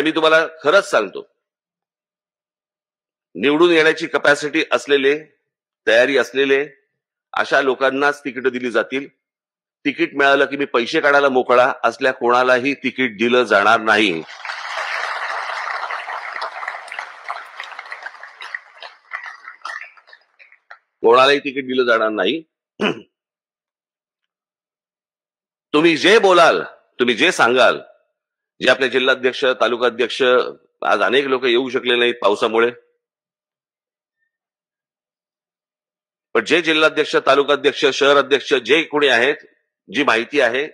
आणि मी तुम्हाला खरंच सांगतो, निवडून येण्याची कॅपॅसिटी असलेले, तयारी असलेले अशा लोकांनाच तिकीट दिली जातील. तिकीट मिळालं की मी पैसे काढायला मोकळा असल्या कोणालाही तिकीट दिलं जाणार नाही. कोणालाही तिकीट दिलं जाणार नाही. तुम्ही जे बोलाल, तुम्ही जे सांगाल, जे आपले जिल्हाध्यक्ष, तालुकाध्यक्ष, आज अनेक लोक येऊ शकले नाहीत पावसामुळे, पण जे जिल्हाध्यक्ष, तालुकाध्यक्ष, शहर अध्यक्ष जे कोणी आहेत, जी माहिती आहे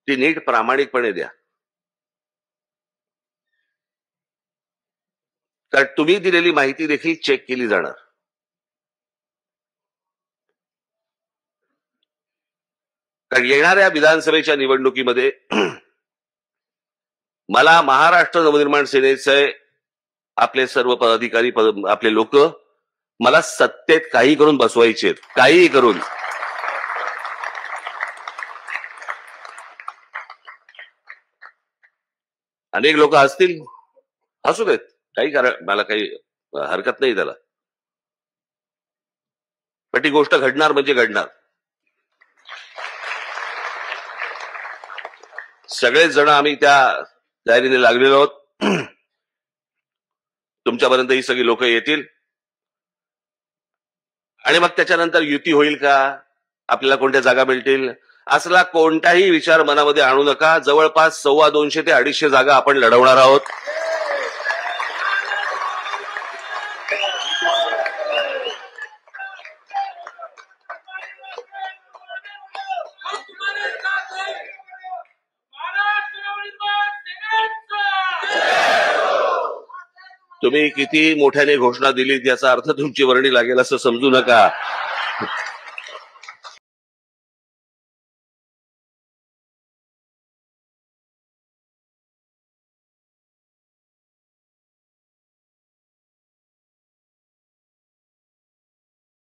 ती नीट प्रामाणिकपणे द्या. कारण तुम्ही दिलेली माहिती देखील चेक केली जाणार. कारण येणाऱ्या विधानसभेच्या निवडणुकीमध्ये मला महाराष्ट्र नवनिर्माण सेनेचे आपले सर्व पदाधिकारी, आपले लोक मला सत्तेत काही करून बसवायचे, काही करून. अनेक लोक असतील, असू देत, काही कारण, मला काही हरकत नाही त्याला, पण ती गोष्ट घडणार म्हणजे घडणार. सगळेच जण आम्ही त्या तयारीने लागलेलो आहोत. तुमच्यापर्यंत ही सगळी लोक येतील आणि मग त्याच्यानंतर युती होईल का, आपल्याला कोणत्या जागा मिळतील, असला कोणताही विचार मनामध्ये आणू नका. जवळपास 250 ते 250 जागा आपण लढवणार आहोत. तुम्ही किती मोठ्याने घोषणा दिली याचा अर्थ तुमची वर्णी लागेल असं समजू नका.